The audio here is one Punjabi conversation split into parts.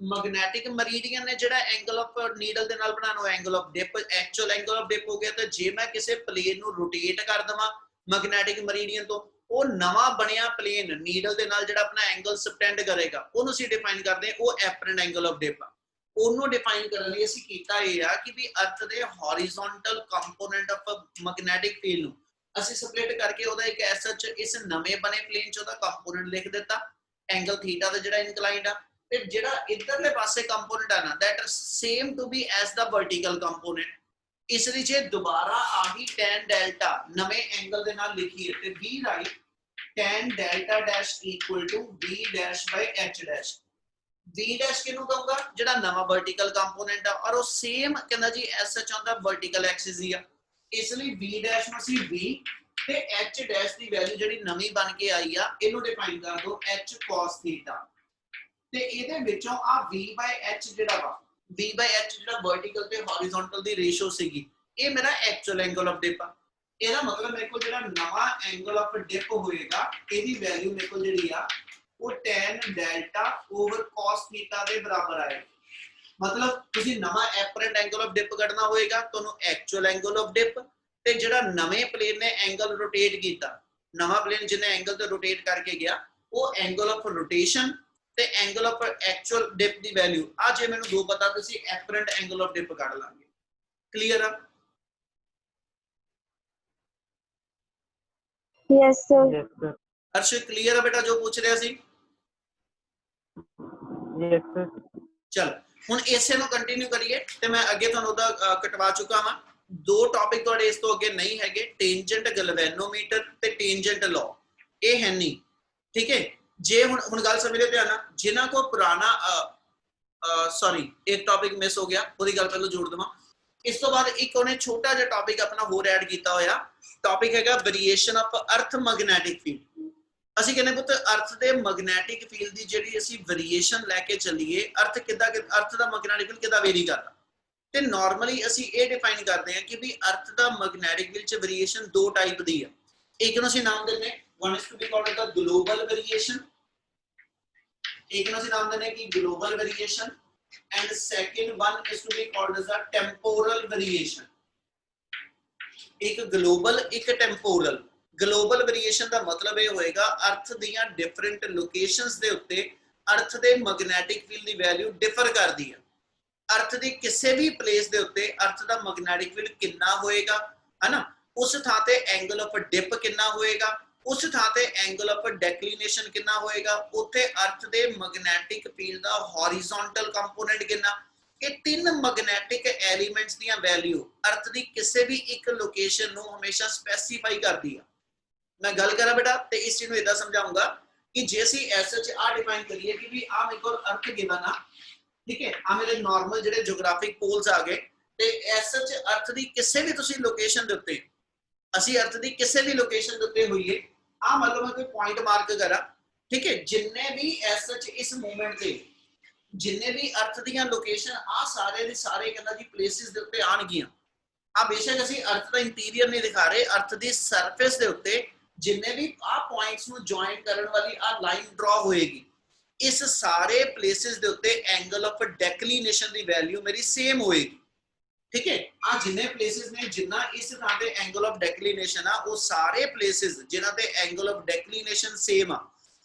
मैग्नेटिक मरीडियन ने जिहड़ा एंगल ऑफ नीडल दे नाल बनाना angle of dip actual angle of dip हो गया। तो जे मैं किसी प्लेन नू रोटेट कर देवां मैग्नेटिक मरीडियन तो वो नवा बनिया प्लेन नीडल दे नाल जिहड़ा अपना एंगल सबटेंड करेगा उहनूं असीं डिफाइन करदे हां वो एपरेंट एंगल ऑफ डिप आ। ਉਹਨੂੰ डिफाइन करने ਲਈ ਅਸੀਂ ਕੀਤਾ ਇਹ ਆ ਕਿ ਵੀ ਅਰਥ ਦੇ horizontal component of magnetic field ਨੂੰ ਅਸੀਂ ਸਪਲਿਟ ਕਰਕੇ ਉਹਦਾ ਇੱਕ ਐਸਾ ਇਸ ਨਵੇਂ ਬਣੇ ਪਲੇਨ ਚ ਉਹਦਾ ਕੰਪੋਨੈਂਟ ਲਿਖ ਦਿੱਤਾ ਐਂਗਲ ਥੀਟਾ ਦਾ ਜਿਹੜਾ ਇਨਕਲਾਈਨਡ ਆ। ਫਿਰ ਜਿਹੜਾ ਇਧਰਲੇ ਪਾਸੇ ਕੰਪੋਨੈਂਟ ਆ ਨਾ that same to be as ਦਾ ਵਰਟੀਕਲ ਕੰਪੋਨੈਂਟ। ਇਸ ਲਈ ਜੇ ਦੁਬਾਰਾ ਆਹੀ tan ਡੈਲਟਾ ਨਵੇਂ ਐਂਗਲ ਦੇ ਨਾਲ ਲਿਖੀਏ ਤੇ v write tan delta dash equal to v dash by h dash. v dash किनू दूंगा जेड़ा नवा वर्टिकल कंपोनेंट है और वो सेम कहंदा जी एस एच आंदा वर्टिकल एक्सिस ही आ। इसलिए v डैश ਨੂੰ ਅਸੀਂ v ਤੇ h डैश ਦੀ ਵੈਲਿਊ ਜਿਹੜੀ ਨਵੀਂ ਬਣ ਕੇ ਆਈ ਆ ਇਹਨੂੰ ਡਿਫਾਈਨ ਕਰ ਦੋ h cos θ ਤੇ ਇਹਦੇ ਵਿੱਚੋਂ ਆ v h ਜਿਹੜਾ ਵਾ v h ਜਿਹੜਾ वर्टिकल ਤੇ हॉरिजॉन्टल ਦੀ ਰੇਸ਼ੋ ਸੀਗੀ ਇਹ ਮੇਰਾ ਐਕਚੁਅਲ ਐਂਗਲ ਆਫ ਡਿਪ ਆ। ਇਹਦਾ ਮਤਲਬ ਮੇਰੇ ਕੋਲ ਜਿਹੜਾ ਨਵਾਂ ਐਂਗਲ ਆਫ ਡਿਪ ਹੋਏਗਾ ਇਹਦੀ ਵੈਲਿਊ ਮੇਰੇ ਕੋਲ ਜਿਹੜੀ ਆ वो tan delta over cos theta ਦੇ ਬਰਾਬਰ ਆਏਗਾ। मतलब ਤੁਸੀਂ ਨਵਾਂ ਐਪਰੈਂਟ ਐਂਗਲ ਆਫ ਡਿਪ ਕੱਢਣਾ ਹੋਏਗਾ ਤੁਹਾਨੂੰ ਐਕਚੁਅਲ ਐਂਗਲ ਆਫ ਡਿਪ ਤੇ ਜਿਹੜਾ ਨਵੇਂ ਪਲੇਨ ਨੇ ਐਂਗਲ ਰੋਟੇਟ ਕੀਤਾ ਨਵਾਂ ਪਲੇਨ ਜਿਹਨੇ ਐਂਗਲ ਤੇ ਰੋਟੇਟ ਕਰਕੇ ਗਿਆ ਉਹ ਐਂਗਲ ਆਫ ਰੋਟੇਸ਼ਨ ਤੇ angle of actual dip the value ਆ ਜੇ ਮੈਨੂੰ ਦੋ ਪਤਾ ਤੁਸੀਂ ਐਪਰੈਂਟ ਐਂਗਲ ਆਫ ਡਿਪ ਕੱਢ ਲਾਂਗੇ। ਕਲੀਅਰ ਆ? Yes sir. अर्श क्लियर है बेटा जो पूछ रहा सी? Yes sir. चल हुण इसे नु कंटिन्यू करिए ते मैं अगे तुहानू दा कटवा चुका हां। दो टॉपिक तुहाडे इस तो अगे नहीं हैगे टेंजेंट गैल्वेनोमीटर ते टेंजेंट लॉ ये है नहीं ठीक है। जे हुण गल समझ ध्यान ना जिन्हां को पुराना सॉरी एक टॉपिक मिस हो गया ओदी गल पहले जोड़ देवां। इस तो बाद एक उन्हें छोटा जिहा टॉपिक अपना होर ऐड कीता होया टॉपिक हैगा variation of earth magnetic field. ਅਸੀਂ ਕਹਿੰਦੇ ਪੁੱਤ ਅਰਥ ਦੇ ਮੈਗਨੈਟਿਕ ਫੀਲਡ ਦੀ ਜਿਹੜੀ ਅਸੀਂ ਵੇਰੀਏਸ਼ਨ ਲੈ ਕੇ ਚੱਲੀਏ ਅਰਥ ਕਿੱਦਾਂ ਅਰਥ ਦਾ ਮੈਗਨੈਟਿਕ ਫੀਲਡ ਕਿੱਦਾਂ ਵੇਰੀ ਕਰਦਾ ਤੇ ਨਾਰਮਲੀ ਅਸੀਂ ਇਹ ਡਿਫਾਈਨ ਕਰਦੇ ਹਾਂ ਕਿ ਵੀ ਅਰਥ ਦਾ ਮੈਗਨੈਟਿਕ ਫੀਲਡ ਚ ਵੇਰੀਏਸ਼ਨ ਦੋ ਟਾਈਪ ਦੀ ਆ। ਇੱਕ ਨੂੰ ਅਸੀਂ ਨਾਮ ਦਿੰਦੇ one is to be called the global variation ਇੱਕ ਨੂੰ ਅਸੀਂ ਨਾਮ ਦਿੰਦੇ ਕਿ global variation and second one is to be called as a temporal variation। ਇੱਕ global ਇੱਕ temporal। ग्लोबल वेरिएशन का मतलब यह होएगा अर्थ दियां डिफरेंट लोकेशंस दे उत्ते अर्थ दे मैग्नेटिक फील्ड की वैल्यू डिफर करती है। अर्थ दी किसी भी प्लेस दे उत्ते अर्थ दा मैग्नेटिक फील्ड कितना होएगा है ना उस थां ते एंगल ऑफ डिप कितना होएगा उस थां ते एंगल ऑफ डेक्लिनेशन कितना होएगा उत्थे अर्थ दे मैग्नेटिक फील्ड दा हॉरिजॉन्टल कंपोनेंट कितना। ये तीन मैग्नेटिक एलिमेंट्स दियां वैल्यू अर्थ दी किसी भी एक लोकेशन नूं हमेशा स्पेसिफाई करती है। मैं गल करा बेटा ते इस चीज को इदा समझाऊंगा कि जे सी एस एच आ डिफाइन करिए कि भी आ मेरे को अर्थ गिवन आ ठीक है आ मेरे नॉर्मल जेडे ज्योग्राफिक पोल्स आ गए ते एस एच अर्थ दी किसी भी तुसी लोकेशन दे उत्ते ਅਸੀਂ अर्थ दी किसी भी लोकेशन दे उत्ते होइए आ मतलब मैं कोई पॉइंट मार्क करा ठीक है जिन्ने भी एस एच इस मूवमेंट ते जिन्ने भी अर्थ दियां लोकेशन आ सारे दे सारे कहंदा जी प्लेसेस दे उत्ते आणगियां। आ बेशक ਅਸੀਂ अर्थ ਦਾ इंटीरियर नहीं दिखा रहे अर्थ ਦੀ ਸਰਫੇਸ ਦੇ ਉੱਤੇ जिन्ने भी आ पॉइंट्स ਨੂੰ जॉइन ਕਰਨ ਵਾਲੀ ਆ ਲਾਈਨ ਡਰਾ ਹੋਏਗੀ ਇਸ ਸਾਰੇ ਪਲੇसेस ਦੇ ਉੱਤੇ ਐਂਗਲ ਆਫ ਡੈਕਲੀਨੇਸ਼ਨ ਦੀ ਵੈਲਿਊ ਮੇਰੀ ਸੇਮ ਹੋਏਗੀ ठीक है। आ जिन्ने प्लेसेस ने जिन्ना इस थां ते एंगल ऑफ डेक्लिनेशन आ वो सारे प्लेसेस जिन्हां ते एंगल ऑफ डेक्लिनेशन सेम आ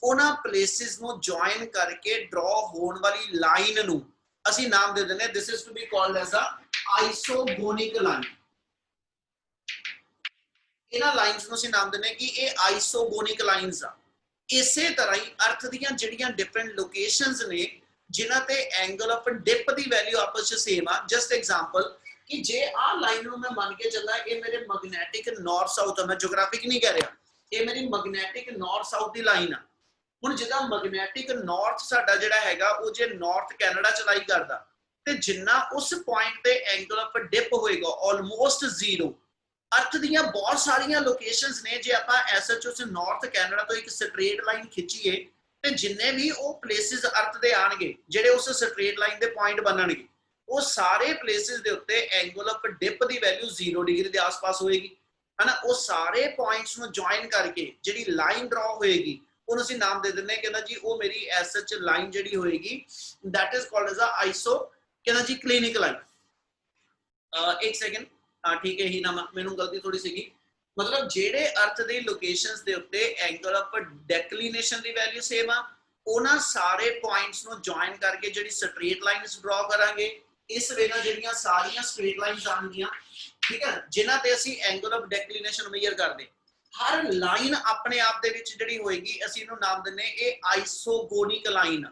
उन्हां प्लेसेस ਨੂੰ जॉइन करके ड्रॉ होने वाली लाइन ਨੂੰ ਅਸੀਂ ਨਾਮ ਦੇ ਦਿੰਦੇ this is to be called as a isogonic line. इन्हां लाइन्स ਨੂੰ ਅਸੀਂ ਨਾਮ ਦਿੰਦੇ ਕਿ ਇਹ आइसोगोनिक लाइन्स ਆ। ਇਸੇ ਤਰ੍ਹਾਂ ਹੀ ਅਰਥ ਦੀਆਂ ਜਿਹੜੀਆਂ ਡਿਫਰੈਂਟ ਲੋਕੇਸ਼ਨਸ ਨੇ ਜਿਨ੍ਹਾਂ ਤੇ angle of dip the value ਆਪਸ ਵਿੱਚ ਸੇਮ ਆ। ਜਸਟ ਐਗਜ਼ਾਮਪਲ कि जे आ लाइन ਨੂੰ मैं मान के चलना ये मेरे मैग्नेटिक नॉर्थ साउथ मैं ज्योग्राफिक नहीं कह रहा ये मेरी मैग्नेटिक नॉर्थ साउथ की लाइन आ। हुण जिदा मैग्नेटिक नॉर्थ साडा जिहड़ा हैगा वो जे नॉर्थ कैनेडा च लाई करदा ते जिन्ना उस पॉइंट ते एंगल ऑफ डिप होएगा ऑलमोस्ट जीरो। अर्थ दियां बहुत सारियां लोकेशंस ने जे आपां एसएच उस नॉर्थ कैनेडा तो एक स्ट्रेट लाइन खिंचीए ते जिन्ने भी वो प्लेसेस अर्थ दे आणगे जिहड़े उस स्ट्रेट लाइन दे पॉइंट बनणगे वो सारे प्लेसेस दे उत्ते एंगल ऑफ डिप दी वैल्यू 0 डिग्री के आस पास होएगी है ना। वो सारे पॉइंट्स ਨੂੰ जॉइन करके जिहड़ी लाइन ड्रॉ होएगी ਉਹਨੂੰ ਅਸੀਂ ਨਾਮ ਦੇ ਦਿੰਦੇ ਕਹਿੰਦਾ ਜੀ ਉਹ ਮੇਰੀ ਐਸ ਸੱਚ ਲਾਈਨ ਜਿਹੜੀ ਹੋਏਗੀ that is called as a iso ਕਹਿੰਦਾ ਜੀ ਕਲੀਨਿਕ ਲਾਈਨ। ਇੱਕ ਸੈਕਿੰਡ, ਹਾਂ ਠੀਕ ਹੈ ਹੀ ਨਾਮ, ਮੈਨੂੰ ਗਲਤੀ ਥੋੜੀ ਸੀਗੀ। ਮਤਲਬ ਜਿਹੜੇ ਅਰਥ ਦੇ ਲੋਕੇਸ਼ਨਸ ਦੇ ਉੱਤੇ angle of ਡੈਕਲੀਨੇਸ਼ਨ the value same ਆ, ਉਹਨਾਂ ਸਾਰੇ ਪੁਆਇੰਟਸ ਨੂੰ ਜੁਆਇਨ ਕਰਕੇ ਜਿਹੜੀ ਸਟ੍ਰੇਟ ਲਾਈਨਸ ਡਰਾ ਕਰਾਂਗੇ, ਇਸ ਵੇ ਨਾਲ ਜਿਹੜੀਆਂ ਸਾਰੀਆਂ ਸਟ੍ਰੇਟ ਲਾਈਨਸ ਆਣਗੀਆਂ, ਠੀਕ ਹੈ, ਜਿਨ੍ਹਾਂ ਤੇ ਅਸੀਂ ਐਂਗਲ ਆਫ ਡੈਕਲੀਨੇਸ਼ਨ ਮੇਜਰ ਕਰਦੇ। ਹਰ ਲਾਈਨ ਆਪਣੇ ਆਪ ਦੇ ਵਿੱਚ ਜਿਹੜੀ ਹੋਏਗੀ ਅਸੀਂ ਇਹਨੂੰ ਨਾਮ ਦਿੰਨੇ ਇਹ ਆਈਸੋਗੋਨਿਕ ਲਾਈਨ ਆ,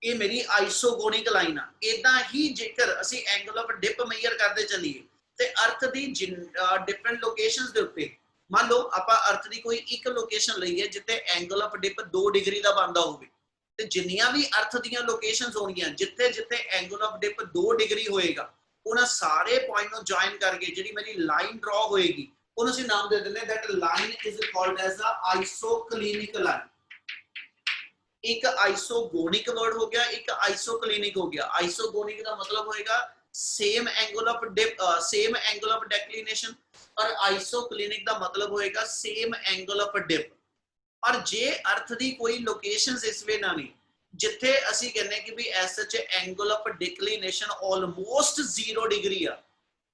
ਇਹ ਮੇਰੀ ਆਈਸੋਗੋਨਿਕ ਲਾਈਨ ਆ। ਇਦਾਂ ਹੀ ਜੇਕਰ ਅਸੀਂ ਐਂਗਲ ਆਫ ਡਿਪ ਮੇਜਰ ਕਰਦੇ ਚੱਲੀਏ ਤੇ ਅਰਥ ਦੀ ਡਿਫਰੈਂਟ ਲੋਕੇਸ਼ਨਸ ਦੇ ਉੱਤੇ, ਮੰਨ ਲਓ ਆਪਾਂ ਅਰਥ ਦੀ ਕੋਈ ਇੱਕ ਲੋਕੇਸ਼ਨ ਲਈ ਹੈ ਜਿੱਥੇ ਐਂਗਲ ਆਫ ਡਿਪ 2 ਡਿਗਰੀ ਦਾ ਬਣਦਾ ਹੋਵੇ, ਤੇ ਜਿੰਨੀਆਂ ਵੀ ਅਰਥ ਦੀਆਂ ਲੋਕੇਸ਼ਨਸ ਹੋਣਗੀਆਂ ਜਿੱਥੇ ਜਿੱਥੇ ਐਂਗਲ ਆਫ ਡਿਪ 2 ਡਿਗਰੀ ਹੋਏਗਾ, ਉਹਨਾਂ ਸਾਰੇ ਪੁਆਇੰਟ ਨੂੰ ਜੁਆਇਨ ਕਰਕੇ ਜਿਹੜੀ ਮੇਰੀ ਲਾਈਨ ਡਰਾ ਹੋਏਗੀ ਉਹਨੂੰ ਅਸੀਂ ਨਾਮ ਦੇ ਦਿੰਦੇ that line is called as a isoclinic line। ਇੱਕ ਆਈਸੋਗੋਨਿਕ ਵਰਡ ਹੋ ਗਿਆ, ਇੱਕ ਆਈਸੋਕਲਿਨਿਕ ਹੋ ਗਿਆ। ਆਈਸੋਗੋਨਿਕ ਦਾ ਮਤਲਬ ਹੋਏਗਾ same angle of dip, same angle of declination, और आइसोक्लिनिक ਦਾ ਮਤਲਬ ਹੋਏਗਾ ਸੇਮ ਐਂਗਲ ਆਫ ਡਿਪ। ਔਰ ਜੇ ਅਰਥ ਦੀ ਕੋਈ ਲੋਕੇਸ਼ਨਸ ਇਸ ਵੇ ਨਾ ਨਹੀਂ ਜਿੱਥੇ ਅਸੀਂ ਕਹਿੰਦੇ ਕਿ ਵੀ ਐਸ ਸੱਚ angle of declination almost 0 degree ਆ,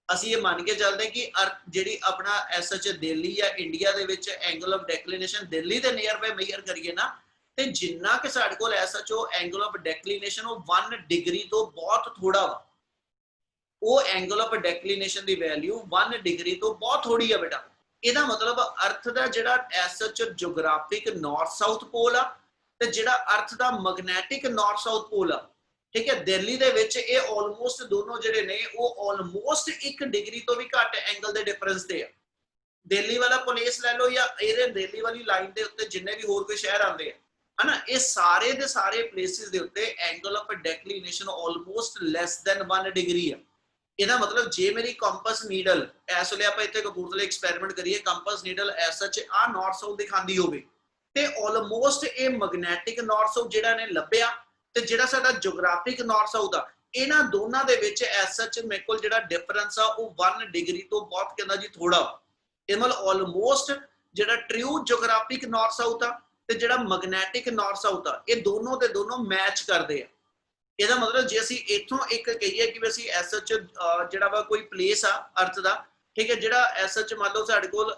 ਅਸੀਂ ਇਹ ਮੰਨ ਕੇ ਚੱਲਦੇ ਕਿ ਅਰਥ ਜਿਹੜੀ ਆਪਣਾ ਐਸ ਸੱਚ ਦਿੱਲੀ ਜਾਂ ਇੰਡੀਆ ਦੇ ਵਿੱਚ ਐਂਗਲ ਆਫ ਡੈਕਲੀਨੇਸ਼ਨ ਦਿੱਲੀ ਦੇ ਨੀਅਰ ਬਾਈ ਮੇਜਰ ਕਰੀਏ ਨਾ, ਤੇ ਜਿੰਨਾ ਕਿ ਸਾਡੇ ਕੋਲ ਐਸ ਸੱਚ ਉਹ ਐਂਗਲ ਆਫ ਡੈਕਲੀਨੇਸ਼ਨ ਉਹ 1 ਡਿਗਰੀ ਤੋਂ ਬਹੁਤ ਥੋੜਾ ਵਾ, ਉਹ angle of ਡੈਕਲੀਨੇਸ਼ਨ the value 1 degree ਤੋਂ ਬਹੁਤ ਥੋੜੀ ਆ ਬੇਟਾ। ਇਹਦਾ ਮਤਲਬ ਅਰਥ ਦਾ ਜਿਹੜਾ ਐਸ ਸੱਚ ਜਿਓਗ੍ਰਾਫਿਕ ਨਾਰਥ ਸਾਊਥ ਪੋਲ ਆ ਤੇ ਜਿਹੜਾ ਅਰਥ ਦਾ ਮੈਗਨੈਟਿਕ ਨਾਰਥ ਸਾਊਥ ਪੋਲ ਆ, ਠੀਕ ਹੈ, ਦਿੱਲੀ ਦੇ ਵਿੱਚ ਇਹ ਆਲਮੋਸਟ ਦੋਨੋਂ ਜਿਹੜੇ ਨੇ ਉਹ ਆਲਮੋਸਟ 1 ਡਿਗਰੀ ਤੋਂ ਵੀ ਘੱਟ ਐਂਗਲ ਦੇ ਡਿਫਰੈਂਸ ਤੇ ਆ। ਦਿੱਲੀ ਵਾਲਾ ਪਲੇਸ ਲੈ ਲਓ ਜਾਂ ਇਹਦੇ ਦਿੱਲੀ ਵਾਲੀ ਲਾਈਨ ਦੇ ਉੱਤੇ ਜਿੰਨੇ ਵੀ ਹੋਰ ਕੋਈ ਸ਼ਹਿਰ ਆਉਂਦੇ ਆ, ਹਨਾ, ਇਹ ਸਾਰੇ ਦੇ ਸਾਰੇ ਪਲੇਸਿਸ ਦੇ ਉੱਤੇ angle of declination almost less than 1 degree ਆ। ਇਹਦਾ ਮਤਲਬ ਜੇ ਮੇਰੀ ਕੰਪਸ ਨੀਡਲ ਇਸ ਵੇਲੇ ਆਪਾਂ ਇੱਥੇ ਕਪੂਰਥਲੇ ਐਕਸਪੈਰੀਮੈਂਟ ਕਰੀਏ, ਕੰਪਸ ਨੀਡਲ ਐਸ ਸੱਚ ਆ ਨਾਰਥ ਸਾਊਥ ਦਿਖਾਉਂਦੀ ਹੋਵੇ ਤੇ ਆਲਮੋਸਟ ਇਹ ਮੈਗਨੈਟਿਕ ਨਾਰਥ ਸਾਊਥ ਜਿਹੜਾ ਨੇ ਲੱਭਿਆ ਤੇ ਜਿਹੜਾ ਸਾਡਾ ਜਿਓਗ੍ਰਾਫਿਕ ਨਾਰਥ ਸਾਊਥ ਆ, ਇਹਨਾਂ ਦੋਨਾਂ ਦੇ ਵਿੱਚ ਐਸ ਸੱਚ ਮੇਰੇ ਕੋਲ ਜਿਹੜਾ ਡਿਫਰੈਂਸ ਆ ਉਹ 1 ਡਿਗਰੀ ਤੋਂ ਬਹੁਤ ਕਹਿੰਦਾ ਜੀ ਥੋੜਾ। ਇਹ ਮਤਲਬ ਆਲਮੋਸਟ ਜਿਹੜਾ ਟਰੂ ਜਿਓਗ੍ਰਾਫਿਕ ਨਾਰਥ ਸਾਊਥ ਆ ਤੇ ਜਿਹੜਾ ਮੈਗਨੈਟਿਕ ਨਾਰਥ ਸਾਊਥ ਆ, ਇਹ ਦੋਨੋਂ ਦੇ ਦੋਨੋਂ ਮੈਚ ਕਰਦੇ ਆ। ਇਹਦਾ ਮਤਲਬ ਜੇ ਅਸੀਂ ਇੱਥੋਂ ਇੱਕ ਕਹੀਏ ਕਿ ਅਸੀਂ ਐਸ ਸੱਚ ਜਿਹੜਾ ਵਾ ਕੋਈ ਪਲੇਸ ਆ ਅਰਥ ਦਾ, ਠੀਕ ਹੈ, ਜਿਹੜਾ ਐਸ ਸੱਚ ਮੰਨ ਲਓ ਸਾਡੇ ਕੋਲ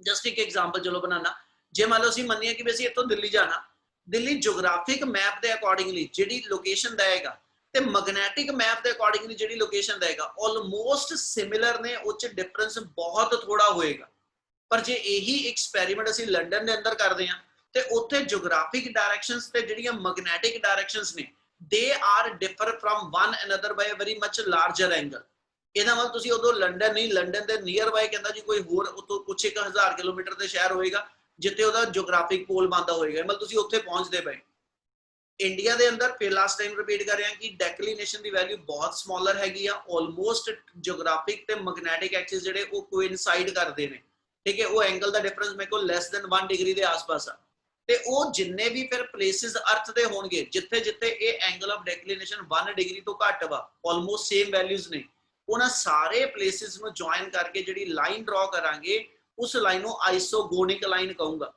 ਜਸਟ ਇੱਕ ਐਗਜ਼ਾਮਪਲ ਚਲੋ ਬਣਾਉਣਾ, ਜੇ ਮੰਨ ਲਓ ਅਸੀਂ ਮੰਨੀਏ ਕਿ ਅਸੀਂ ਇੱਥੋਂ ਦਿੱਲੀ ਜਾਣਾ, ਦਿੱਲੀ ਜਿਓਗ੍ਰਾਫਿਕ ਮੈਪ ਦੇ ਅਕੋਰਡਿੰਗਲੀ ਜਿਹੜੀ ਲੋਕੇਸ਼ਨ ਦੇਗਾ ਤੇ ਮੈਗਨੈਟਿਕ ਮੈਪ ਦੇ ਅਕੋਰਡਿੰਗਲੀ ਜਿਹੜੀ ਲੋਕੇਸ਼ਨ ਦੇਗਾ ਆਲਮੋਸਟ ਸਿਮਿਲਰ ਨੇ, ਉਹ ਚ ਡਿਫਰੈਂਸ ਬਹੁਤ ਥੋੜਾ ਹੋਏਗਾ। ਪਰ ਜੇ ਇਹੀ ਐਕਸਪੈਰੀਮੈਂਟ ਅਸੀਂ ਲੰਡਨ ਦੇ ਅੰਦਰ ਕਰਦੇ ਹਾਂ ਤੇ ਉੱਥੇ ਜਿਓਗ੍ਰਾਫਿਕ ਡਾਇਰੈਕਸ਼ਨਸ ਤੇ ਜਿਹੜੀਆਂ ਮੈਗਨੈਟਿਕ ਡਾਇਰੈਕਸ਼ਨਸ ਨੇ they are differ from one another by a very much larger angle. ਇਹਦਾ ਮਤਲਬ ਤੁਸੀਂ ਉਦੋਂ ਲੰਡਨ ਨਹੀਂ, ਲੰਡਨ ਦੇ ਨੀਅਰ ਬਾਈ ਕਹਿੰਦਾ ਜੀ ਕੋਈ ਹੋਰ ਉਤੋਂ ਕੁਛ 1000 ਕਿਲੋਮੀਟਰ ਦੇ ਸ਼ਹਿਰ ਹੋਏਗਾ ਜਿੱਥੇ ਉਹਦਾ ਜਿਓਗ੍ਰਾਫਿਕ ਪੋਲ ਬਣਦਾ ਹੋਏਗਾ, ਮਤਲਬ ਤੁਸੀਂ ਉੱਥੇ ਪਹੁੰਚਦੇ ਪਏ। ਇੰਡੀਆ ਦੇ ਅੰਦਰ ਫਿਰ ਲਾਸਟ ਟਾਈਮ ਰਿਪੀਟ ਕਰ ਰਿਹਾ ਕਿ ਡੈਕਲੀਨੇਸ਼ਨ ਦੀ ਵੈਲਿਊ ਬਹੁਤ ਸਮਾਲਰ ਹੈਗੀ ਆ, ਆਲਮੋਸਟ ਜਿਓਗ੍ਰਾਫਿਕ ਤੇ ਮੈਗਨੈਟਿਕ ਐਕਸਿਸ ਜਿਹੜੇ ਉਹ ਕੋਇਨਸਾਈਡ ਕਰਦੇ ਨੇ, ਠੀਕ ਹੈ, ਉਹ ਐਂਗਲ ਦਾ ਡਿਫਰੈਂਸ ਮੇਰੇ ਕੋਲ ਲੈਸ ਦੈਨ 1 ਡਿਗਰੀ ਦੇ ਆਸ-ਪਾਸ ਆ। ਤੇ ਉਹ ਜਿੰਨੇ ਵੀ ਫਿਰ ਪਲੇਸਿਸ ਅਰਥ ਦੇ ਹੋਣਗੇ ਜਿੱਥੇ ਜਿੱਥੇ ਇਹ ਐਂਗਲ ਆਫ ਡੈਕਲੀਨੇਸ਼ਨ 1 ਡਿਗਰੀ ਤੋਂ ਘੱਟ ਵਾ, ਆਲਮੋਸਟ ਸੇਮ ਵੈਲਿਊਜ਼ ਨੇ, ਉਹਨਾਂ ਸਾਰੇ ਪਲੇਸਿਸ ਨੂੰ ਜੁਆਇਨ ਕਰਕੇ ਜਿਹੜੀ ਲਾਈਨ ਡਰਾ ਕਰਾਂਗੇ ਉਸ ਲਾਈਨ ਨੂੰ ਆਈਸੋਗੋਨਿਕ ਲਾਈਨ ਕਹੂੰਗਾ।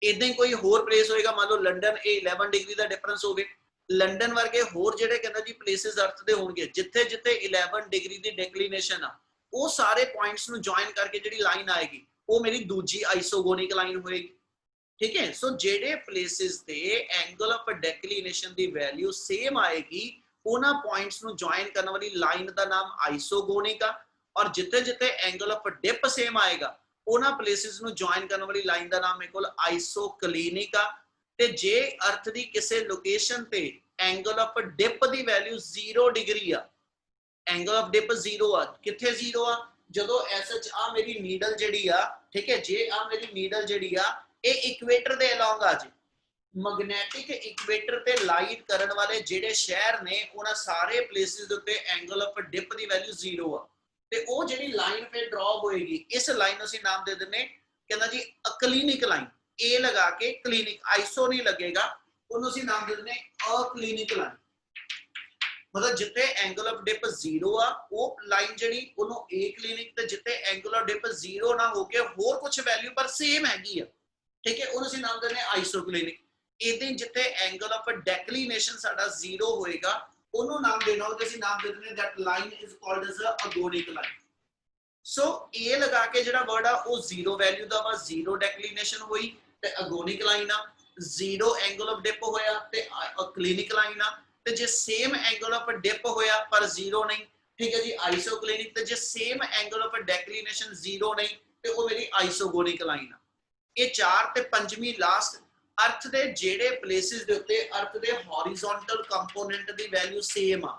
ਇਦਾਂ ਹੀ ਕੋਈ ਹੋਰ ਪਲੇਸ ਹੋਏਗਾ, ਮੰਨ ਲਓ ਲੰਡਨ, ਇਹ 11 ਡਿਗਰੀ ਦਾ ਡਿਫਰੈਂਸ ਹੋਵੇ, ਲੰਡਨ ਵਰਗੇ ਹੋਰ ਜਿਹੜੇ ਕਹਿੰਦਾ ਜੀ ਪਲੇਸਿਸ ਅਰਥ ਦੇ ਹੋਣਗੇ ਜਿੱਥੇ ਜਿੱਥੇ 11 ਡਿਗਰੀ ਦੀ ਡੈਕਲੀਨੇਸ਼ਨ ਆ, ਉਹ ਸਾਰੇ ਪੁਆਇੰਟਸ ਨੂੰ ਜੁਆਇਨ ਕਰਕੇ ਜਿਹੜੀ ਲਾਈਨ ਆਏਗੀ ਉਹ ਮੇਰੀ ਦੂਜੀ ਆਈਸੋਗੋਨਿਕ ਲਾਈਨ ਹੋਏਗੀ। ਠੀਕ ਹੈ, ਸੋ ਜਿਹੜੇ ਪਲੇਸਿਸ ਤੇ angle of ਡੈਕਲੀਨੇਸ਼ਨ the value same ਆਏਗੀ ਉਹਨਾਂ ਪੁਆਇੰਟਸ ਨੂੰ ਜੁਆਇਨ ਕਰਨ ਵਾਲੀ ਲਾਈਨ ਦਾ ਨਾਮ ਆਈਸੋਗੋਨਿਕ ਆ, ਔਰ ਜਿੱਥੇ ਜਿੱਥੇ ਐਂਗਲ ਆਫ ਡਿਪ ਸੇਮ ਆਏਗਾ ਉਹਨਾਂ ਪਲੇਸਿਸ ਨੂੰ ਜੁਆਇਨ ਕਰਨ ਵਾਲੀ ਲਾਈਨ ਦਾ ਨਾਮ ਮੇਰੇ ਕੋਲ ਆਈਸੋਕਲਿਨਿਕ ਆ। ਤੇ ਜੇ ਅਰਥ ਦੀ ਕਿਸੇ ਲੋਕੇਸ਼ਨ ਤੇ angle of dip the value 0 degree ਆ, ਐਂਗਲ ਆਫ ਡਿਪ 0 ਆ, ਕਿੱਥੇ 0 ਆ, ਜਦੋਂ ਐਸਐਚ ਆ ਮੇਰੀ ਨੀਡਲ ਜਿਹੜੀ ਆ, ਠੀਕ ਹੈ, ਜੇ ਆ ਮੇਰੀ ਨੀਡਲ ਜਿਹੜੀ ਆ ਇਹ ਇਕੁਏਟਰ ਦੇ ਅਲੋਂਗ ਆ ਜੇ, ਮੈਗਨੈਟਿਕ ਇਕੁਏਟਰ ਤੇ ਲਾਈਟ ਕਰਨ ਵਾਲੇ ਜਿਹੜੇ ਸ਼ਹਿਰ ਨੇ ਉਹਨਾਂ ਸਾਰੇ ਪਲੇਸਿਸ ਦੇ ਉੱਤੇ angle of dip the value 0 ਆ, ਤੇ ਉਹ ਜਿਹੜੀ ਲਾਈਨ ਫਿਰ ਡਰਾ ਹੋਏਗੀ ਇਸ ਲਾਈਨ ਨੂੰ ਅਸੀਂ ਨਾਮ ਦੇ ਦਿੰਨੇ ਕਹਿੰਦਾ ਜੀ ਅਕਲੀਨਿਕ ਲਾਈਨ, ਏ ਲਗਾ ਕੇ ਕਲੀਨਿਕ, ਆਈਸੋ ਨਹੀਂ ਲੱਗੇਗਾ, ਉਹਨੂੰ ਅਸੀਂ ਨਾਮ ਦੇ ਦਿੰਨੇ ਅਕਲੀਨਿਕ ਲਾਈਨ। ਮਤਲਬ ਜਿੱਥੇ ਐਂਗਲ ਆਫ ਡਿਪ 0 ਆ ਉਹ ਲਾਈਨ ਜਿਹੜੀ ਉਹਨੂੰ ਏ ਕਲੀਨਿਕ, ਤੇ ਜਿੱਥੇ ਐਂਗਲ ਆਫ ਡਿਪ 0 ਨਾ ਹੋ ਕੇ ਹੋਰ ਕੁਝ ਵੈਲਿਊ ਪਰ ਸੇਮ ਹੈਗੀ ਆ, ठीक है, ਉਹਨੂੰ ਅਸੀਂ ਨਾਮ ਦਿੰਦੇ ਹਾਂ ਆਈਸੋਕਲਿਨਿਕ। ਇਹਦੇ ਜਿੱਥੇ ਐਂਗਲ ਆਫ ਡੈਕਲੀਨੇਸ਼ਨ ਸਾਡਾ 0 ਹੋਏਗਾ ਉਹਨੂੰ ਨਾਮ ਦੇਣਾ ਹੋਵੇ ਅਸੀਂ ਨਾਮ ਦੇ ਦਿੰਦੇ that line is called as a agonic line। ਸੋ ਇਹ ਲਗਾ ਕੇ ਜਿਹੜਾ ਵਰਡ ਆ ਉਹ 0 ਵੈਲਿਊ ਦਾ ਵਾ, 0 ਡੈਕਲੀਨੇਸ਼ਨ ਹੋਈ ਤੇ ਅਗੋਨਿਕ ਲਾਈਨ ਆ, 0 ਐਂਗਲ ਆਫ ਡਿਪ ਹੋਇਆ ਤੇ ਕਲੀਨਿਕ ਲਾਈਨ ਆ। ਤੇ ਜੇ ਸੇਮ ਐਂਗਲ ਆਫ ਡਿਪ ਹੋਇਆ ਪਰ 0 ਨਹੀਂ, ਠੀਕ ਹੈ ਜੀ, ਆਈਸੋਕਲਿਨਿਕ। ਤੇ ਜੇ ਸੇਮ ਐਂਗਲ ਆਫ ਡੈਕਲੀਨੇਸ਼ਨ 0 ਨਹੀਂ ਤੇ ਉਹ ਮੇਰੀ ਆਈਸੋਗੋਨਿਕ ਲਾਈਨ ਆ। ਇਹ 4 ਤੇ ਪੰਜਵੀਂ ਲਾਸਟ अर्थ ਦੇ ਜਿਹੜੇ ਪਲੇਸਿਸ ਦੇ ਉੱਤੇ अर्थ ਦੇ ਹੌਰੀਜ਼ੌਨਟਲ ਕੰਪੋਨੈਂਟ ਦੀ ਵੈਲਿਊ ਸੇਮ ਆ,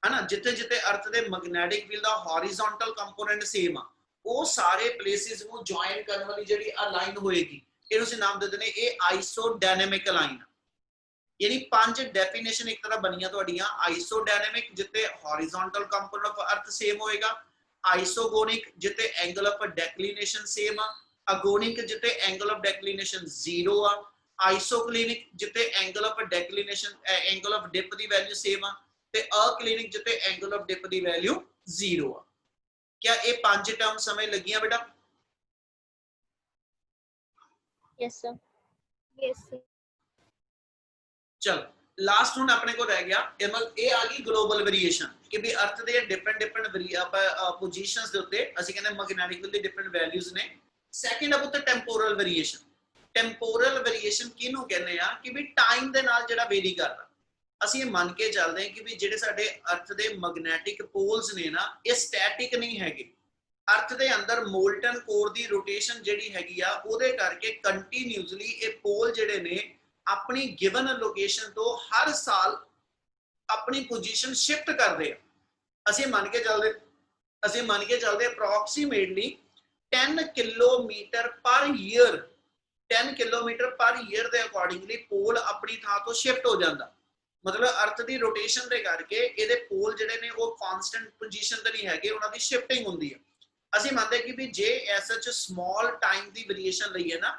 है ना, ਜਿੱਥੇ ਜਿੱਥੇ अर्थ ਦੇ ਮੈਗਨੈਟਿਕ ਫੀਲਡ ਦਾ ਹੌਰੀਜ਼ੌਨਟਲ ਕੰਪੋਨੈਂਟ ਸੇਮ ਆ, ਉਹ ਸਾਰੇ ਪਲੇਸਿਸ ਨੂੰ ਜੁਆਇਨ ਕਰਨ ਵਾਲੀ ਜਿਹੜੀ ਆ ਲਾਈਨ ਹੋਏਗੀ ਇਹਨੂੰ ਅਸੀਂ ਨਾਮ ਦੇ ਦਿੰਦੇ ਇਹ ਆਈਸੋਡਾਇਨਾਮਿਕ ਲਾਈਨ। यानी 5 डेफिनेशन एक तरह बनिया ਤੁਹਾਡੀਆਂ। आइसोडायनामिक जिते horizontal component of earth same होएगा, आइसोगोनिक जिते एंगल ऑफ डेक्लिनेशन सेम आ, अगोनिक जिते एंगल ऑफ डेक्लिनेशन 0 आ, आइसोक्लिनिक जिते angle of declination angle of dip दी वैल्यू सेम आ ते अक्लिनिक जिते एंगल ऑफ डिप दी वैल्यू 0 आ। क्या ये 5 टर्म समझ लगियां बेटा? Yes sir. Yes sir. चल लास्ट हुण अपने को रह गया ये आ गई ग्लोबल वेरिएशन कि भी अर्थ दे डिफरेंट पोजीशंस दे उत्ते ਅਸੀਂ ਕਹਿੰਦੇ ਮੈਗਨੈਟਿਕ ਫੀਲਡ ਦੀ ਡਿਫਰੈਂਟ ਵੈਲਿਊਜ਼ ਨੇ। ਸੈਕਿੰਡ ਅਬ ਉੱਤੇ ਟੈਂਪੋਰਲ ਵੇਰੀਏਸ਼ਨ। ਟੈਂਪੋਰਲ ਵੇਰੀਏਸ਼ਨ ਕਿਹਨੂੰ ਕਹਿੰਦੇ ਆ ਕਿ ਵੀ ਟਾਈਮ ਦੇ ਨਾਲ ਜਿਹੜਾ ਵੇਰੀ ਕਰਦਾ। ਅਸੀਂ ਇਹ ਮੰਨ ਕੇ ਚੱਲਦੇ ਹਾਂ ਕਿ ਵੀ ਜਿਹੜੇ ਸਾਡੇ ਅਰਥ ਦੇ ਮੈਗਨੈਟਿਕ ਪੋਲਸ ਨੇ ਨਾ ਇਹ ਸਟੈਟਿਕ ਨਹੀਂ ਹੈਗੇ। ਅਰਥ ਦੇ ਅੰਦਰ ਮੋਲਟਨ ਕੋਰ ਦੀ ਰੋਟੇਸ਼ਨ ਜਿਹੜੀ ਹੈਗੀ ਆ ਉਹਦੇ ਕਰਕੇ ਕੰਟੀਨਿਊਸਲੀ ਇਹ ਪੋਲ ਜਿਹੜੇ ਨੇ अपनी गिवन लोकेशन तो हर साल अपनी पोजीशन शिफ्ट करते हैं। ਅਸੀਂ ਮੰਨ ਕੇ ਚੱਲਦੇ ਅਪਰੋਕਸੀਮੇਟਲੀ 10 ਕਿਲੋਮੀਟਰ ਪਰ ਈਅਰ 10 ਕਿਲੋਮੀਟਰ ਪਰ ਈਅਰ ਦੇ ਅਕੋਰਡਿੰਗਲੀ ਪੋਲ ਆਪਣੀ ਥਾਂ ਤੋਂ ਸ਼ਿਫਟ ਹੋ ਜਾਂਦਾ। ਮਤਲਬ ਅਰਥ ਦੀ ਰੋਟੇਸ਼ਨ ਦੇ ਕਰਕੇ ਇਹਦੇ ਪੋਲ ਜਿਹੜੇ ਨੇ ਉਹ ਕਾਂਸਟੈਂਟ ਪੋਜੀਸ਼ਨ ਤੇ ਨਹੀਂ ਹੈਗੇ, ਉਹਨਾਂ ਦੀ ਸ਼ਿਫਟਿੰਗ ਹੁੰਦੀ ਹੈ। ਅਸੀਂ ਮੰਨਦੇ ਕਿ ਵੀ ਜੇ ਐਸਐਚ ਸਮਾਲ ਟਾਈਮ ਦੀ ਵੇਰੀਏਸ਼ਨ ਲਈਏ ਨਾ,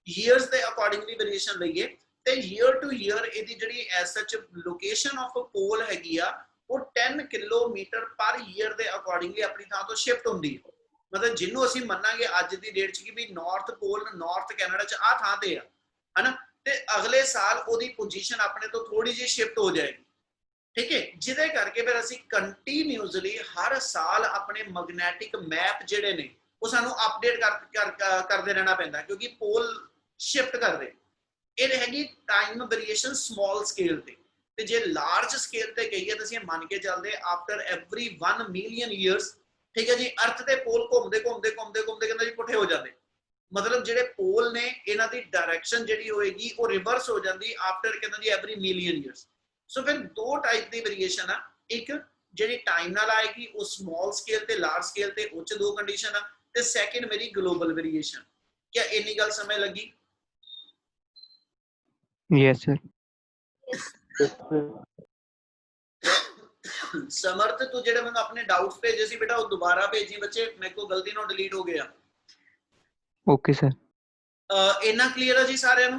ਈਅਰਸ ਦੇ ਅਕੋਰਡਿੰਗਲੀ ਵੇਰੀਏਸ਼ਨ ਲਈਏ ਤੇ ਈਅਰ ਟੂ ਈਅਰ ਇਹਦੀ ਜਿਹੜੀ ਐਸਐਚ ਲੋਕੇਸ਼ਨ ਆਫ ਪੋਲ ਹੈਗੀ ਆ ਉਹ 10 ਕਿਲੋਮੀਟਰ ਪਰ ਈਅਰ ਦੇ ਅਕੋਰਡਿੰਗਲੀ ਆਪਣੀ ਥਾਂ ਤੋਂ ਸ਼ਿਫਟ ਹੁੰਦੀ ਹੈ। ਮਤਲਬ ਜਿਹਨੂੰ ਅਸੀਂ ਮੰਨਾਂਗੇ ਅੱਜ ਦੀ ਡੇਟ 'ਚ ਕਿ ਵੀ ਨਾਰਥ ਪੋਲ ਨਾਰਥ ਕੈਨੇਡਾ 'ਚ ਆਹ ਥਾਂ ਤੇ ਆ, ਹਨਾ, ਤੇ ਅਗਲੇ ਸਾਲ ਉਹਦੀ ਪੋਜੀਸ਼ਨ ਆਪਣੇ ਤੋਂ ਥੋੜੀ ਜਿਹੀ ਸ਼ਿਫਟ ਹੋ ਜਾਏਗੀ। ਠੀਕ ਹੈ, ਜਿਹਦੇ ਕਰਕੇ ਫਿਰ ਅਸੀਂ ਕੰਟੀਨਿਊਸਲੀ ਹਰ ਸਾਲ ਆਪਣੇ ਮੈਗਨੈਟਿਕ ਮੈਪ ਜਿਹੜੇ ਨੇ ਉਹ ਸਾਨੂੰ ਅਪਡੇਟ ਕਰਦੇ ਰਹਿਣਾ ਪੈਂਦਾ ਕਿਉਂਕਿ ਪੋਲ ਸ਼ਿਫਟ ਕਰਦੇ। ਇਹ ਹੈਗੀ ਟਾਈਮ ਵੇਰੀਏਸ਼ਨ ਸਮਾਲ ਸਕੇਲ ਤੇ ਜੇ ਲਾਰਜ ਸਕੇਲ ਤੇ ਕਹੀਏ ਤਾਂ ਅਸੀਂ ਮੰਨ ਕੇ ਚੱਲਦੇ ਆਫਟਰ ਐਵਰੀ 1 ਮਿਲੀਅਨ ਈਅਰਸ, ਠੀਕ ਹੈ ਜੀ, ਅਰਥ ਦੇ ਪੋਲ ਘੁੰਮਦੇ ਕਹਿੰਦਾ ਜੀ ਪੁੱਠੇ ਹੋ ਜਾਂਦੇ। ਮਤਲਬ ਜਿਹੜੇ ਪੋਲ ਨੇ ਇਹਨਾਂ ਦੀ ਡਾਇਰੈਕਸ਼ਨ ਜਿਹੜੀ ਹੋਏਗੀ ਉਹ ਰਿਵਰਸ ਹੋ ਜਾਂਦੀ ਆਫਟਰ ਕਹਿੰਦਾ ਜੀ ਐਵਰੀ ਮਿਲੀਅਨ ਈਅਰਸ। ਸੋ ਫਿਰ ਦੋ ਟਾਈਪ ਦੀ ਵੇਰੀਏਸ਼ਨ ਆ, ਇੱਕ ਜਿਹੜੀ ਟਾਈਮ ਨਾਲ ਆਏਗੀ ਉਹ ਸਮਾਲ ਸਕੇਲ ਤੇ ਲਾਰਜ ਸਕੇਲ ਤੇ, ਉਹ ਚ ਦੋ ਕੰਡੀਸ਼ਨ ਆ, ਤੇ ਸੈਕਿੰਡ ਮੇਰੀ ਗਲੋਬਲ ਵੇਰੀਏਸ਼ਨ। क्या ਇੰਨੀ ਗੱਲ ਸਮਝ ਲੱਗੀ? Yes, sir. समर्थ तू जेडे मैं अपने डाउट्स भेजे सी बेटा वो दोबारा भेजी बच्चे, मेरे को गलती नाल डिलीट हो गया। Okay, sir. इतना क्लियर है जी सारे नु?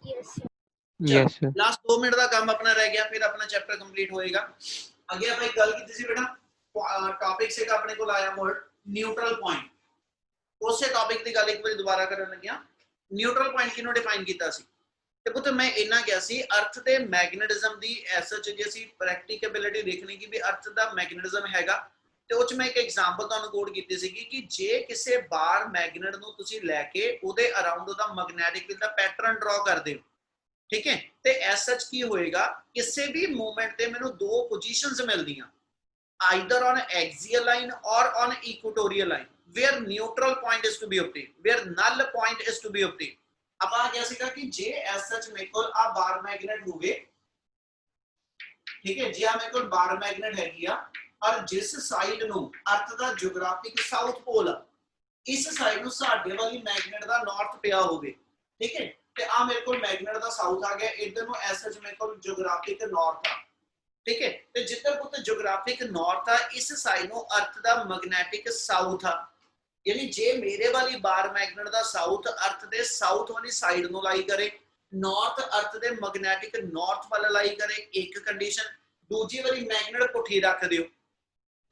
Yes sir. Yes, sir. Last 2 minute का काम अपना रह गया, फिर अपना चैप्टर कंप्लीट होएगा। अगे भाई गल की थी बेटा टॉपिक से अपने को लाया वर्ड न्यूट्रल पॉइंट। उसे टॉपिक की गल एक बार दोबारा करन लग्या। न्यूट्रल पॉइंट किनो डिफाइन कीता सी ते पुੱਤ मैं इन्ना क्या सी अर्थ दे मैग्नेटिज्म दी ऐसा च जे ਅਸੀਂ प्रैक्टिकेबिलिटी देखनी कि भी अर्थ ਦਾ मैग्नेटिज्म हैगा ਤੇ ਉਹ ਚ ਮੈਂ ਇੱਕ ਐਗਜ਼ਾਮਪਲ ਤੁਹਾਨੂੰ ਕੋਡ ਕੀਤੀ ਸੀਗੀ ਕਿ ਜੇ ਕਿਸੇ ਬਾਰ ਮੈਗਨੇਟ ਨੂੰ ਤੁਸੀਂ ਲੈ ਕੇ ਉਹਦੇ ਅਰਾਊਂਡ ਉਹਦਾ ਮੈਗਨੈਟਿਕ ਫੀਲਡ ਦਾ ਪੈਟਰਨ ਡਰਾ ਕਰਦੇ ਹੋ, ਠੀਕ ਹੈ, ਤੇ ਐਸ ਸੱਚ ਕੀ ਹੋਏਗਾ ਕਿਸੇ ਵੀ ਮੂਵਮੈਂਟ ਤੇ ਮੈਨੂੰ ਦੋ ਪੋਜੀਸ਼ਨਸ ਮਿਲਦੀਆਂ either on axial line or on equatorial line where neutral point is to be obtained, where null point is to be obtained। अब आ गया सीखा कि जे as such मेरे को आ बार मैग्नेट होवे, ठीक है जी, आ मेरे को बार मैग्नेट हैगी आ और जिस साइड नु अर्थ दा ज्योग्राफिक साउथ पोल इस साइड नु साडे वाली मैग्नेट दा नॉर्थ पिया होवे, ठीक है, ते आ मेरे को मैग्नेट दा साउथ आ गया, इधर नु as such मेरे को ज्योग्राफिक नॉर्थ आ, ठीक है, ते जिधर पुत ज्योग्राफिक नॉर्थ आ इस साइड नु अर्थ दा मैग्नेटिक साउथ आ, यानी जे मेरे वाली बार मैग्नेट दा साउथ अर्थ दे साउथ वाली साइड नु लाई करे, नॉर्थ अर्थ दे मैग्नेटिक नॉर्थ वाला लाई करे, एक कंडीशन। दूजी वाली मैग्नेट पुठी रख दियो,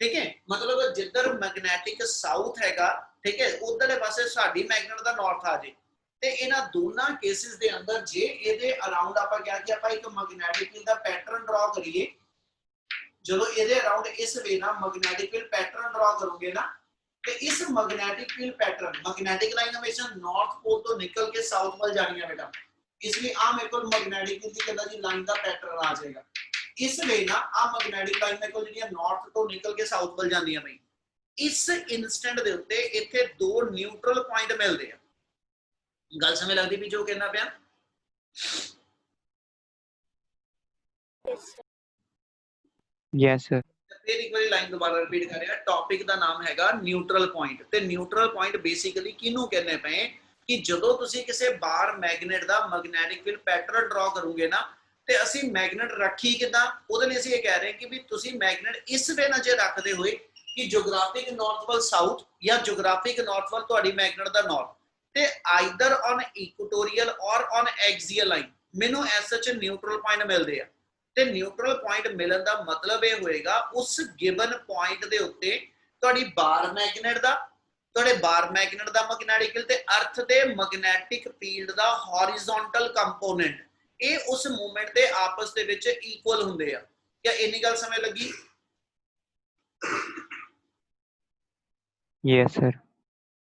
ठीक है, मतलब जिधर मैग्नेटिक साउथ हैगा ठीक है, उधरले पासे साडी मैग्नेट दा नॉर्थ आ जाए ते इन्हां दोनों केसेस दे अंदर जे इहदे अराउंड आपां क्या कि आपां एक मैग्नेटिक फील्ड दा पैटर्न ड्रा करिए, ਜਦੋਂ ਇਹਦੇ ਅਰਾਊਂਡ ਇਸ ਵੇ ਨਾਲ ਮੈਗਨੈਟਿਕ ਫੀਲਡ ਪੈਟਰਨ ਡਰਾ ਕਰੋਗੇ ਨਾ ਤੇ ਇਸ magnetic field pattern magnetic line ਹਮੇਸ਼ਾ ਨਾਰਥ ਪੋਲ ਤੋਂ ਨਿਕਲ ਕੇ ਸਾਊਥ ਵੱਲ ਜਾਣੀ ਹੈ ਬੇਟਾ, ਇਸ ਲਈ ਆ ਮੇਰੇ ਕੋਲ ਮੈਗਨੈਟਿਕ ਫੀਲਡ ਦੀ ਕਿੰਨਾ ਜੀ ਲਾਈਨ ਦਾ ਪੈਟਰਨ ਆ ਜਾਏਗਾ। ਇਸ ਵੇ ਨਾ ਆ ਮੈਗਨੈਟਿਕ ਲਾਈਨ ਮੇਰੇ ਕੋਲ ਜਿਹੜੀਆਂ ਨਾਰਥ ਤੋਂ ਨਿਕਲ ਕੇ ਸਾਊਥ ਵੱਲ ਜਾਂਦੀਆਂ ਬਈ, ਇਸ ਇਨਸਟੈਂਟ ਦੇ ਉੱਤੇ ਇੱਥੇ ਦੋ ਨਿਊਟਰਲ ਪੁਆਇੰਟ ਮਿਲਦੇ ਆ। ਗੱਲ ਸਮਝ ਲੱਗਦੀ ਵੀ ਜੋ ਕਹਿਣਾ ਪਿਆ? Yes, sir. Yes, sir. फिर एक बार लाइन दोबारा रिपीट कर रहा, टॉपिक का नाम हैगा न्यूट्रल पॉइंट ते न्यूट्रल पॉइंट बेसिकली किनू कहने पे कि जदों तुसी किसी बार मैग्नेट दा मैग्नेटिक फील्ड पैटर्न ड्रा करोगे ना ते असी मैग्नेट रखी किदां, ओदे लिए असी ये कह रहे हैं कि भी तुसी मैग्नेट इस वे ना जे रखदे होए कि ज्योग्राफिक नॉर्थ वाल साउथ या ज्योग्राफिक नॉर्थ वाल तुहाडी मैग्नेट दा नॉर्थ ते आइदर ऑन इक्वेटोरियल और ऑन एक्सियल लाइन मैनू एज सच न्यूट्रल पॉइंट मिलदे आ। ਤੇ ਨਿਊਟਰਲ ਪੁਆਇੰਟ ਮਿਲਣ ਦਾ ਮਤਲਬ ਇਹ ਹੋਏਗਾ ਉਸ ਗਿਵਨ ਪੁਆਇੰਟ ਦੇ ਉੱਤੇ ਤੁਹਾਡੀ ਬਾਰ ਮੈਗਨੇਟ ਦਾ ਮੈਗਨੈਟਿਕ ਫੀਲਡ ਤੇ ਅਰਥ ਦੇ ਮੈਗਨੈਟਿਕ ਫੀਲਡ ਦਾ ਹੌਰੀਜ਼ੌਂਟਲ ਕੰਪੋਨੈਂਟ ਇਹ ਉਸ ਮੂਵਮੈਂਟ ਦੇ ਆਪਸ ਦੇ ਵਿੱਚ ਇਕੁਅਲ ਹੁੰਦੇ ਆ। ਕਿਆ ਇੰਨੀ ਗੱਲ ਸਮਝ ਲੱਗੀ? Yes, sir.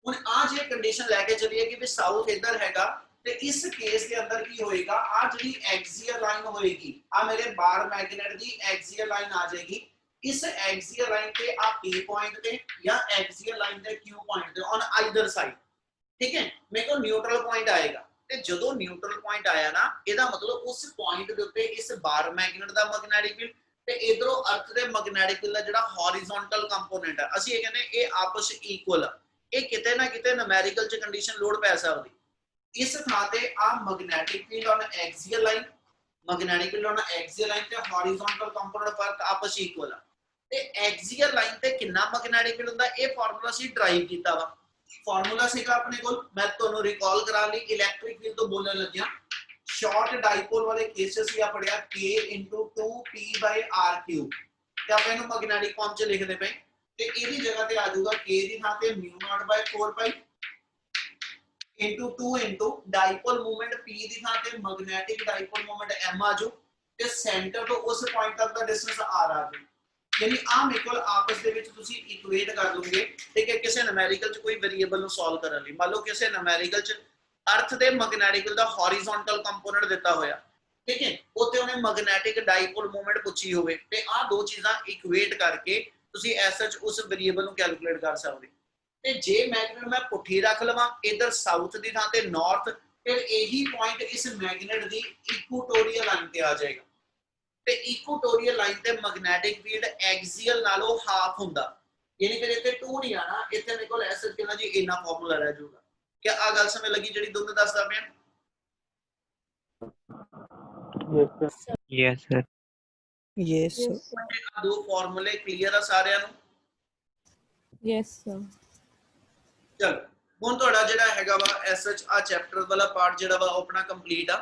ਹੁਣ ਆ ਜੇ ਕੰਡੀਸ਼ਨ ਲੈ ਕੇ ਚੱਲੀਏ ਕਿ ਵੀ ਸਾਊਥ ਇੱਧਰ ਹੈਗਾ ਤੇ ਇਸ ਕੇਸ ਦੇ ਅੰਦਰ ਕੀ ਹੋਏਗਾ, ਆ ਜਿਹੜੀ ਐਕਸੀਅਲ ਲਾਈਨ ਹੋਏਗੀ ਆ ਮੇਰੇ ਬਾਰ ਮੈਗਨੇਟ ਦੀ ਐਕਸੀਅਲ ਲਾਈਨ ਆ ਜਾਏਗੀ, ਇਸ ਐਕਸੀਅਲ ਲਾਈਨ ਤੇ ਆ P ਪੁਆਇੰਟ ਤੇ ਜਾਂ ਐਕਸੀਅਲ ਲਾਈਨ ਤੇ Q ਪੁਆਇੰਟ ਤੇ ਔਨ ਆਈਦਰ ਸਾਈਡ, ਠੀਕ ਹੈ, ਮੇਰੇ ਕੋਲ ਨਿਊਟਰਲ ਪੁਆਇੰਟ ਆਏਗਾ ਤੇ ਜਦੋਂ ਨਿਊਟਰਲ ਪੁਆਇੰਟ ਆਇਆ ਨਾ ਇਹਦਾ ਮਤਲਬ ਉਸ ਪੁਆਇੰਟ ਦੇ ਉੱਤੇ ਇਸ ਬਾਰ ਮੈਗਨੇਟ ਦਾ ਮੈਗਨੈਟਿਕ ਫੀਲਡ ਤੇ ਇਧਰੋਂ ਅਰਥ ਦੇ ਮੈਗਨੈਟਿਕ ਫੀਲਡ ਦਾ ਜਿਹੜਾ ਹੌਰੀਜ਼ੌਂਟਲ ਕੰਪੋਨੈਂਟ ਹੈ ਅਸੀਂ ਇਹ ਕਹਿੰਦੇ ਇਹ ਆਪਸ ਵਿੱਚ ਇਕੁਅਲ ਆ। ਇਹ ਕਿਤੇ ਨਾ ਕਿਤੇ ਨੂਮੈਰੀਕਲ ਚ ਕੰਡੀਸ਼ਨ ਲੋਡ ਪੈ ਸਕਦੀ। ਇਸ ਥਾਂ ਤੇ ਆ magnetic field on axial line ਤੇ ਹੌਰੀਜ਼ੌਂਟਲ ਕੰਪੋਨੈਂਟ ਫਰਕ ਆਪਸ ਵਿੱਚ ਇਕੁਅਲ ਆ ਤੇ ਐਕਸੀਅਲ ਲਾਈਨ ਤੇ ਕਿੰਨਾ ਮੈਗਨੈਟਿਕ ਫੀਲਡ ਹੁੰਦਾ ਇਹ ਫਾਰਮੂਲਾ ਸੀ ਡਰਾਈਵ ਕੀਤਾ ਵਾ। ਫਾਰਮੂਲਾ ਸੀਗਾ ਆਪਣੇ ਕੋਲ, ਮੈਂ ਤੁਹਾਨੂੰ ਰਿਕਾਲ ਕਰਾ ਲਈ ਇਲੈਕਟ੍ਰਿਕ ਫੀਲਡ ਤੋਂ ਬੋਲਣ ਲੱਗਿਆ। ਸ਼ਾਰਟ ਡਾਈਪੋਲ ਵਾਲੇ ਕੇਸਿਸ ਹੀ ਆ ਪੜਿਆ K * 2P/r³ ਤੇ ਆਪਾਂ ਇਹਨੂੰ ਮੈਗਨੈਟਿਕ ਫਾਰਮ ਚ ਲਿਖਦੇ ਪਏ ਤੇ ਇਹਦੀ ਜਗ੍ਹਾ ਤੇ ਆ ਜਾਊਗਾ K ਦੀ ਥਾਂ ਤੇ μ0/4π into 2 into dipole movement P ਦੀ ਥਾਂ ਤੇ ਮੈਗਨੈਟਿਕ ਡਾਈਪੋਲ ਮੂਵਮੈਂਟ M ਆ ਜਾਊ ਤੇ ਸੈਂਟਰ ਤੋਂ ਉਸ ਪੁਆਇੰਟ ਤੱਕ ਦਾ ਡਿਸਟੈਂਸ R ਆ ਜਾਊ। ਯਾਨੀ ਆ ਮੇਰੇ ਕੋਲ ਆਪਸ ਦੇ ਵਿੱਚ ਤੁਸੀਂ ਇਕੁਏਟ ਕਰ ਲਓਗੇ, ਠੀਕ ਹੈ, ਕਿਸੇ ਨੂਮੈਰੀਕਲ ਚ ਕੋਈ ਵੇਰੀਏਬਲ ਨੂੰ ਸੋਲਵ ਕਰਨ ਲਈ। ਮੰਨ ਲਓ ਕਿਸੇ ਨੂਮੈਰੀਕਲ ਚ ਅਰਥ ਦੇ ਮੈਗਨੈਟਿਕ ਦਾ ਹੌਰੀਜ਼ੌਂਟਲ ਕੰਪੋਨੈਂਟ ਦਿੱਤਾ ਹੋਇਆ, ਠੀਕ ਹੈ, ਉੱਤੇ ਉਹਨੇ ਮੈਗਨੈਟਿਕ ਡਾਈਪੋਲ ਮੂਵਮੈਂਟ ਪੁੱਛੀ ਹੋਵੇ ਤੇ ਆ ਦੋ ਚੀਜ਼ਾਂ ਇਕੁਏਟ ਕਰਕੇ ਤੁਸੀਂ ਐਸ ਸੱਚ ਉਸ ਵੇਰੀਏਬਲ ਨੂੰ ਕੈਲਕੂਲੇਟ ਕਰ ਸਕਦੇ। ਤੇ ਜੇ ਮੈਗਨੇਟ ਮੈਂ ਪੁੱਠੀ ਰੱਖ ਲਵਾਂ ਇਧਰ ਸਾਊਥ ਦੀ ਥਾਂ ਤੇ ਨਾਰਥ, ਫਿਰ ਇਹੀ ਪੁਆਇੰਟ ਇਸ ਮੈਗਨੇਟ ਦੀ ਇਕੁਟੋਰੀਅਲ ਲਾਈਨ ਤੇ ਆ ਜਾਏਗਾ ਤੇ ਇਕੁਟੋਰੀਅਲ ਲਾਈਨ ਤੇ ਮੈਗਨੈਟਿਕ ਫੀਲਡ ਐਕਸੀਅਲ ਨਾਲੋਂ ਹਾਫ ਹੁੰਦਾ, ਯਾਨੀ ਫਿਰ ਇੱਥੇ 2 ਨਹੀਂ ਆਣਾ, ਇੱਥੇ ਮੇਰੇ ਕੋਲ ਐਸ ਕਿੰਨਾ ਜੀ ਇੰਨਾ ਫਾਰਮੂਲਾ ਰਹਿ ਜਾਊਗਾ। ਕਿ ਆ ਗੱਲ ਸਮਝ ਲੱਗੀ ਜਿਹੜੀ ਦੋਨੋਂ ਦੱਸਦਾ ਪਿਆ? Yes, sir. Yes, sir. ਆ ਦੋ ਫਾਰਮੂਲੇ ਕਲੀਅਰ ਆ ਸਾਰਿਆਂ ਨੂੰ? Yes, sir. ਚਲ ਹੁਣ ਤੁਹਾਡਾ ਜਿਹੜਾ ਹੈਗਾ ਵਾ ਐਸ ਐਚ ਆ ਚੈਪਟਰ ਵਾਲਾ ਪਾਰਟ ਜਿਹੜਾ ਵਾ ਉਹ ਆਪਣਾ ਕੰਪਲੀਟ ਆ।